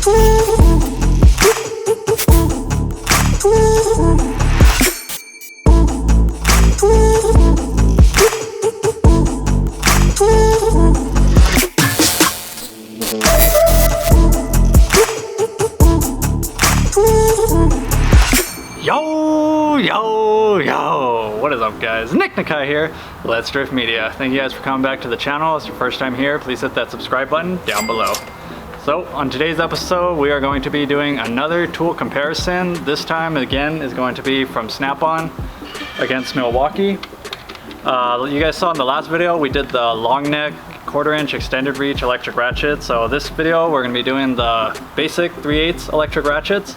Yo, what is up guys? Nick Nakai here, Let's Drift Media. Thank you guys for coming back to the channel. If it's your first time here, please hit that subscribe button down below. So on today's episode, we are going to be doing another tool comparison. This time again is going to be from Snap-on against Milwaukee. You guys saw in the last video, we did the long neck 1/4 inch extended reach electric ratchet. So this video, we're gonna be doing the basic 3/8 electric ratchets.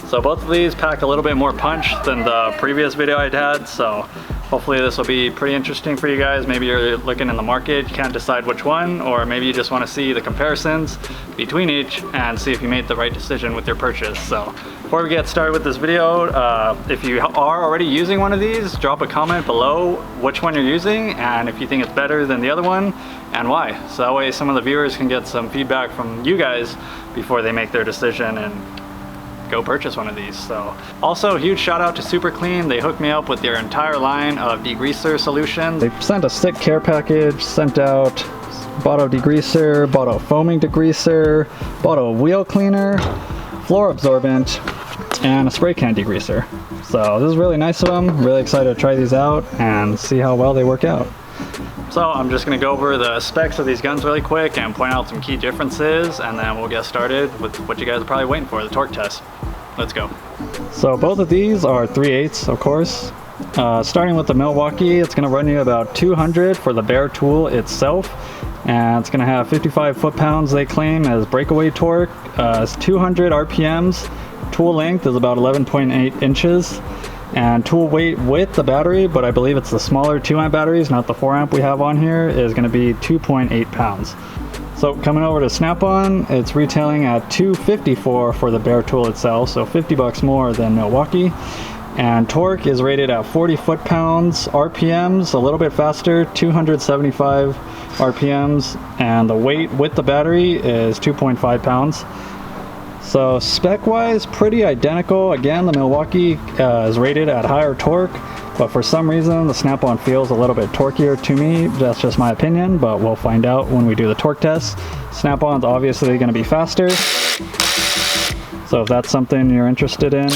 So both of these pack a little bit more punch than the previous video I'd had, so hopefully this will be pretty interesting for you guys. Maybe you're looking in the market, you can't decide which one, or maybe you just want to see the comparisons between each and see if you made the right decision with your purchase. So before we get started with this video, if you are already using one of these, drop a comment below which one you're using and if you think it's better than the other one and why. So that way some of the viewers can get some feedback from you guys before they make their decision and go purchase one of these. So also huge shout out to Super Clean. They hooked me up with their entire line of degreaser solutions. They sent a stick care package, sent out bought a degreaser, bought a foaming degreaser, bought a wheel cleaner, floor absorbent, and a spray can degreaser. So this is really nice of them. Really excited to try these out and see how well they work out. So I'm just going to go over the specs of these guns really quick and point out some key differences, and then we'll get started with what you guys are probably waiting for, the torque test. Let's go. So both of these are 3/8, of course. Starting with the Milwaukee, it's going to run you about 200 for the bare tool itself, and it's going to have 55 foot-pounds they claim as breakaway torque. It's 200 RPMs. Tool length is about 11.8 inches. And tool weight with the battery, but I believe it's the smaller 2-amp batteries, not the 4-amp we have on here, is going to be 2.8 pounds. So coming over to Snap-on, it's retailing at $254 for the bare tool itself, so 50 bucks more than Milwaukee. And torque is rated at 40 foot-pounds, RPMs a little bit faster, 275 RPMs, and the weight with the battery is 2.5 pounds. So spec-wise, pretty identical. Again, the Milwaukee is rated at higher torque, but for some reason the Snap-on feels a little bit torquier to me. That's just my opinion, but we'll find out when we do the torque test. Snap-on's obviously going to be faster, so if that's something you're interested in,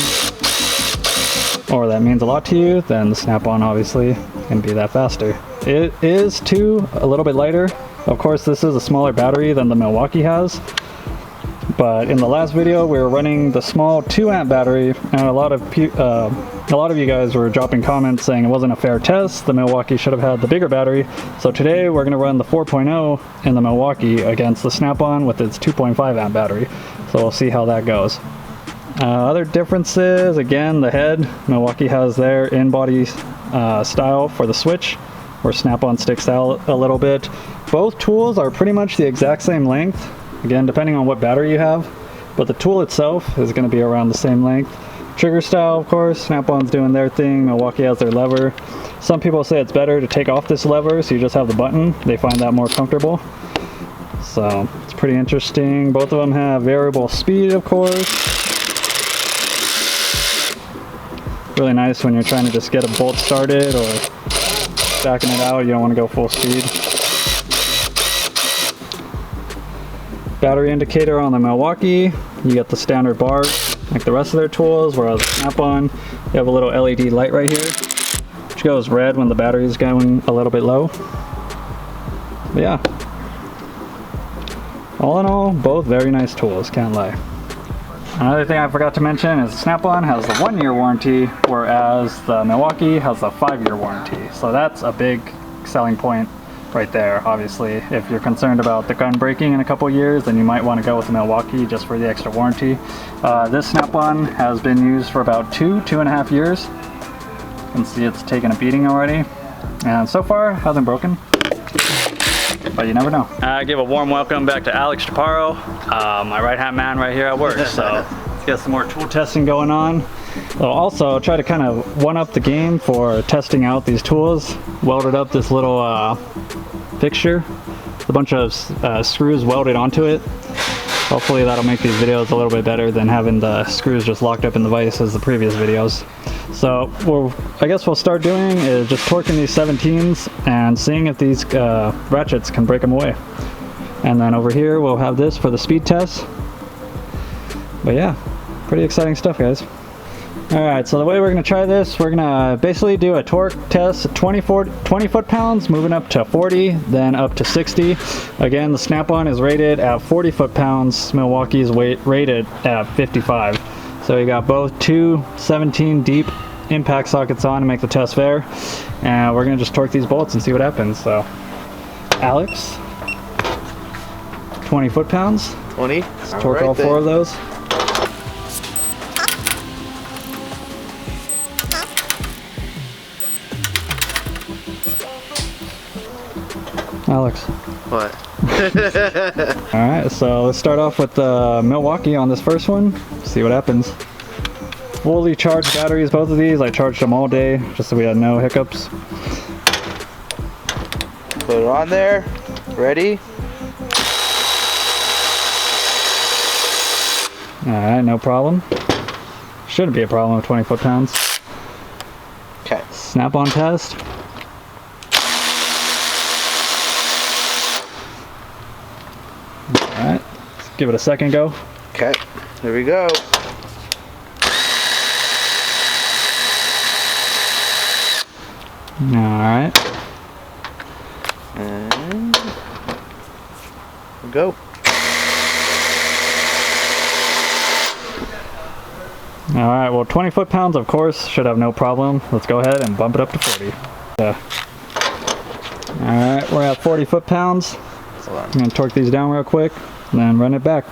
or that means a lot to you, then the Snap-on obviously can be that faster. It is too a little bit lighter. Of course, this is a smaller battery than the Milwaukee has. But in the last video, we were running the small 2-amp battery, and a lot of you guys were dropping comments saying it wasn't a fair test. The Milwaukee should have had the bigger battery. So today we're going to run the 4.0 in the Milwaukee against the Snap-on with its 2.5 amp battery. So we'll see how that goes. Other differences, again, the head. Milwaukee has their in-body style for the switch, where Snap-on sticks out a little bit. Both tools are pretty much the exact same length. Again, depending on what battery you have, but the tool itself is going to be around the same length. Trigger style, of course, Snap-on's doing their thing, Milwaukee has their lever. Some people say it's better to take off this lever so you just have the button. They find that more comfortable. So it's pretty interesting. Both of them have variable speed, of course. Really nice when you're trying to just get a bolt started or backing it out, you don't want to go full speed. Battery indicator on the Milwaukee, you get the standard bar like the rest of their tools, whereas the Snap-on, you have a little LED light right here, which goes red when the battery is going a little bit low. But yeah, all in all, both very nice tools, can't lie. Another thing I forgot to mention is Snap-on has the 1-year warranty, whereas the Milwaukee has a 5-year warranty. So that's a big selling point right there. Obviously, if you're concerned about the gun breaking in a couple years, then you might want to go with the Milwaukee just for the extra warranty. This Snap-on has been used for about 2.5 years. You can see it's taken a beating already, and so far hasn't broken, but you never know. I give a warm welcome back to Alex Chaparro, my right-hand man right here at work. So let's get some more tool testing going on. So also try to kind of one-up the game for testing out these tools. Welded up this little fixture, a bunch of screws welded onto it. Hopefully that'll make these videos a little bit better than having the screws just locked up in the vise as the previous videos. So I guess we'll start doing is just torquing these 17s and seeing if these ratchets can break them away. And then over here we'll have this for the speed test. But yeah, pretty exciting stuff, guys. Alright, so the way we're going to try this, we're going to basically do a torque test at 20 foot-pounds, moving up to 40, then up to 60. Again, the snap-on is rated at 40 foot-pounds, Milwaukee's rated at 55. So you got both two 17 deep impact sockets on to make the test fair. And we're going to just torque these bolts and see what happens. So, Alex, 20 foot-pounds. 20. Let's torque all four of those. Alex. What? Alright, so let's start off with the Milwaukee on this first one. See what happens. Fully charged batteries, both of these. I charged them all day just so we had no hiccups. Put it on there. Ready? Alright, no problem. Shouldn't be a problem with 20 foot-pounds. Okay. Snap-on test. Alright, let's give it a second go. Okay, here we go. Alright. And go. Alright, well 20 foot-pounds of course should have no problem. Let's go ahead and bump it up to 40. Alright, we're at 40 foot-pounds. I'm going to torque these down real quick and then run it back.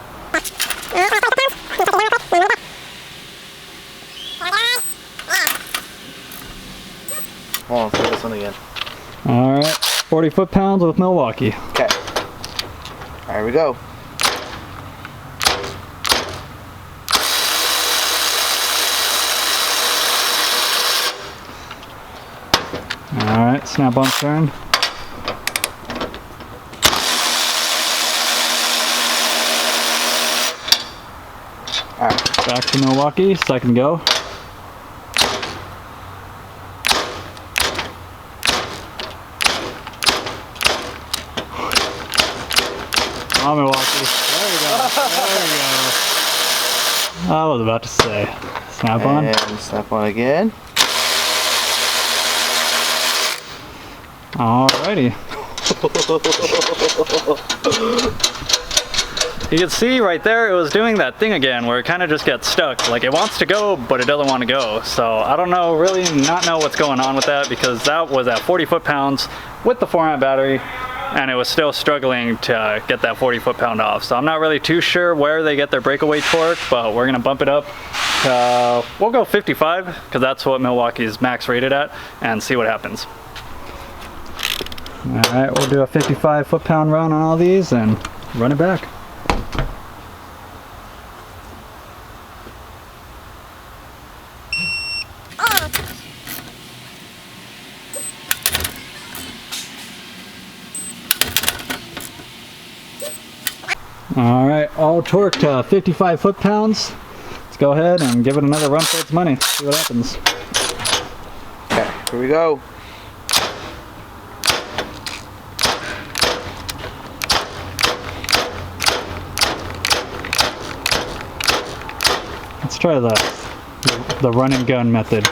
Hold on, let's do this one again. Alright, 40 foot-pounds with Milwaukee. Okay. Here we go. Alright, snap-on turn. Alright. Back to Milwaukee, second go. Oh, Milwaukee. There we go. There we go. I was about to say. Snap on. And snap on again. Alrighty. You can see right there it was doing that thing again where it kind of just gets stuck. Like it wants to go, but it doesn't want to go. So I don't know, really not know what's going on with that because that was at 40 foot-pounds with the 4-amp battery and it was still struggling to get that 40 foot-pound off. So I'm not really too sure where they get their breakaway torque, but we're gonna bump it up. We'll go 55 because that's what Milwaukee's max rated at and see what happens. Alright, we'll do a 55 foot-pound run on all these and run it back. Alright, all torqued to 55 foot-pounds. Let's go ahead and give it another run for its money. See what happens. Okay, here we go. Let's try the run and gun method.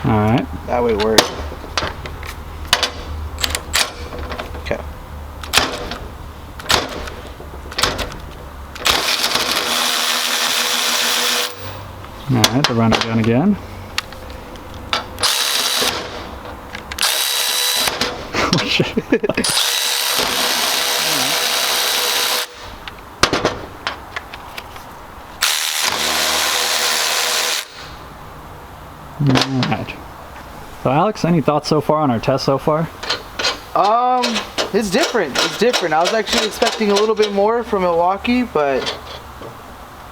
Alright. That way it works. Okay. Alright, the run and gun again. Oh shit. Alright. So Alex, any thoughts so far on our test so far? It's different. It's different. I was actually expecting a little bit more from Milwaukee, but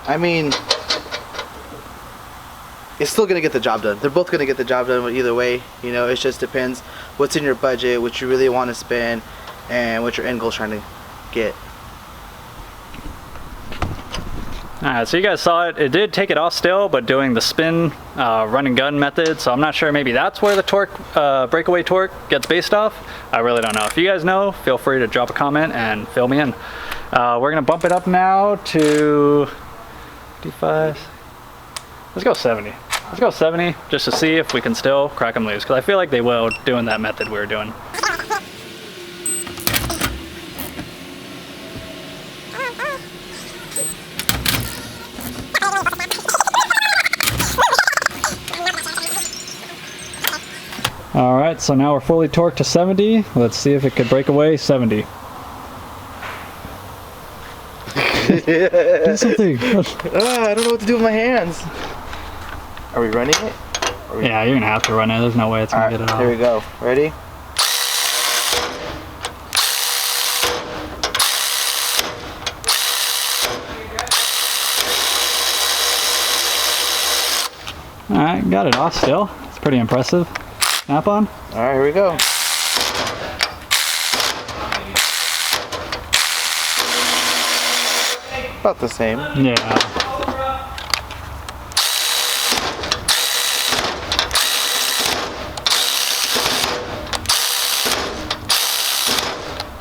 I mean, it's still gonna get the job done. They're both gonna get the job done either way. You know, it just depends what's in your budget, what you really want to spend, and what your end goal is trying to get. Alright, so you guys saw it. It did take it off still, but doing the spin run and gun method, so I'm not sure, maybe that's where the torque, breakaway torque gets based off. I really don't know. If you guys know, feel free to drop a comment and fill me in. We're gonna bump it up now to 55. Let's go 70. Let's go 70 just to see if we can still crack them loose, because I feel like they will doing that method we were doing. Alright, so now we're fully torqued to 70. Let's see if it could break away 70. Do something. I don't know what to do with my hands. Are we running it? Yeah, you're gonna have to run it. There's no way it's gonna get it off. Here we go. Ready? Alright, got it off still. It's pretty impressive. Snap on. Alright, here we go. About the same. Yeah.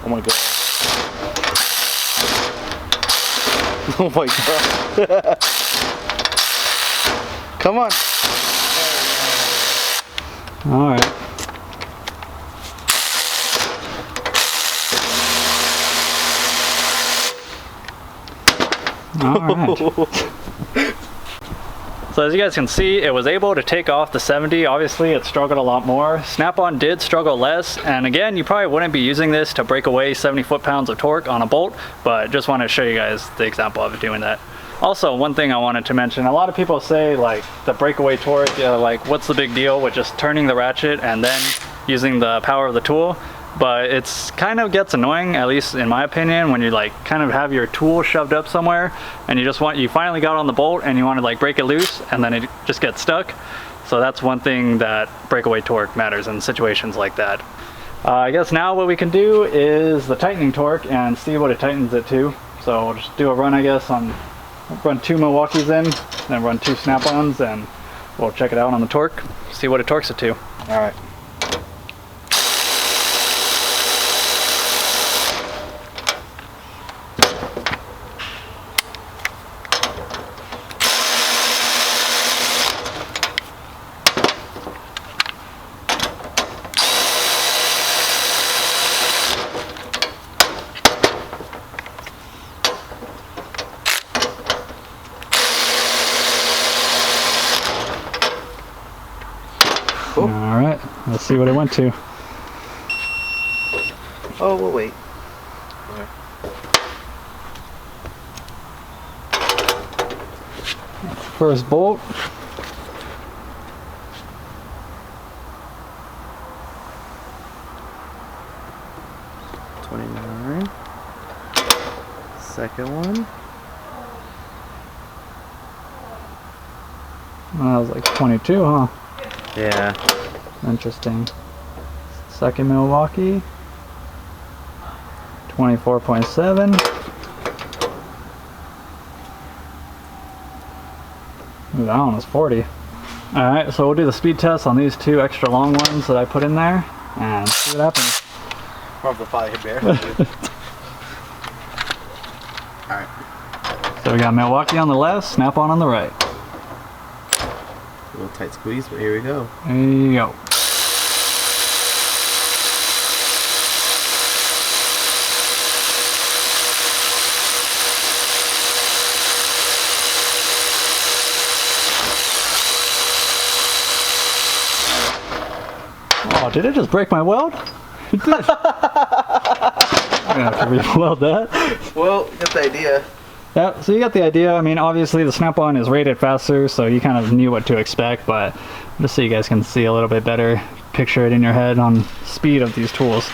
Oh my god. Oh my god. Come on. All right. All right. So as you guys can see, it was able to take off the 70. Obviously, it struggled a lot more. Snap-on did struggle less. And again, you probably wouldn't be using this to break away 70 foot-pounds of torque on a bolt, but just want to show you guys the example of it doing that. Also, one thing I wanted to mention, a lot of people say like the breakaway torque, like what's the big deal with just turning the ratchet and then using the power of the tool? But it's kind of gets annoying, at least in my opinion, when you like kind of have your tool shoved up somewhere and you finally got on the bolt and you want to like break it loose and then it just gets stuck. So that's one thing that breakaway torque matters in situations like that. I guess now what we can do is the tightening torque and see what it tightens it to. So we'll just do a run, I guess, on run 2 Milwaukees in, then run 2 snap-ons, and we'll check it out on the torque, see what it torques it to. All right. All right, let's see what it went to. Oh, we'll wait. First bolt. $29. Second one. That was like 22, huh? Yeah. Interesting. Second Milwaukee. 24.7. Ooh, that one was 40. Alright, so we'll do the speed test on these 2 extra long ones that I put in there and see what happens. Probably a bear. Alright. So we got Milwaukee on the left, Snap-on the right. A little tight squeeze, but here we go. There you go. Oh, did it just break my weld? It did. I'm gonna have to re-weld that. Well, you get the idea. Yeah, so you got the idea. I mean, obviously the Snap-on is rated faster, so you kind of knew what to expect, but just so you guys can see a little bit better, picture it in your head on speed of these tools.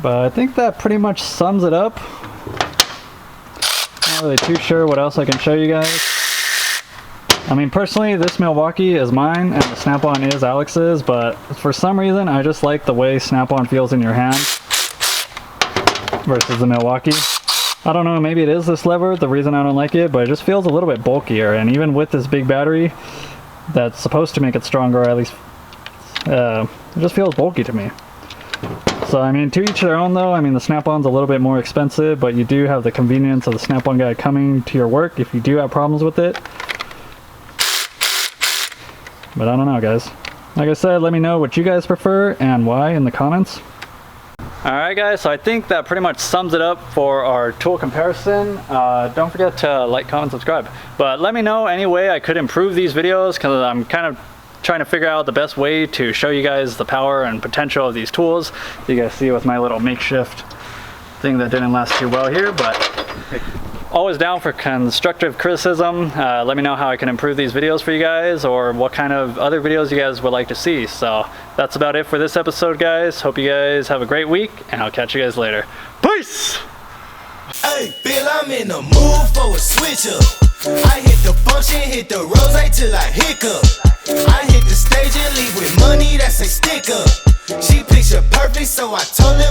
But I think that pretty much sums it up. Not really too sure what else I can show you guys. I mean, personally, this Milwaukee is mine and the Snap-on is Alex's, but for some reason, I just like the way Snap-on feels in your hand versus the Milwaukee. I don't know, maybe it is this lever, the reason I don't like it, but it just feels a little bit bulkier, and even with this big battery that's supposed to make it stronger, or at least it just feels bulky to me. So I mean, to each their own though. I mean, the Snap-on's a little bit more expensive, but you do have the convenience of the Snap-on guy coming to your work if you do have problems with it. But I don't know, guys. Like I said, let me know what you guys prefer and why in the comments. Alright guys, so I think that pretty much sums it up for our tool comparison. Don't forget to like, comment, subscribe. But let me know any way I could improve these videos, because I'm kind of trying to figure out the best way to show you guys the power and potential of these tools. You guys see with my little makeshift thing that didn't last too well here, but always down for constructive criticism. Let me know how I can improve these videos for you guys, or what kind of other videos you guys would like to see. So that's about it for this episode, guys. Hope you guys have a great week, and I'll catch you guys later. Peace! Hey, Bill, I'm in the mood for a switch up. I hit the function, hit the rose till I hiccup. I hit the stage and leave with money that's a stick up. She picture perfect, so I told her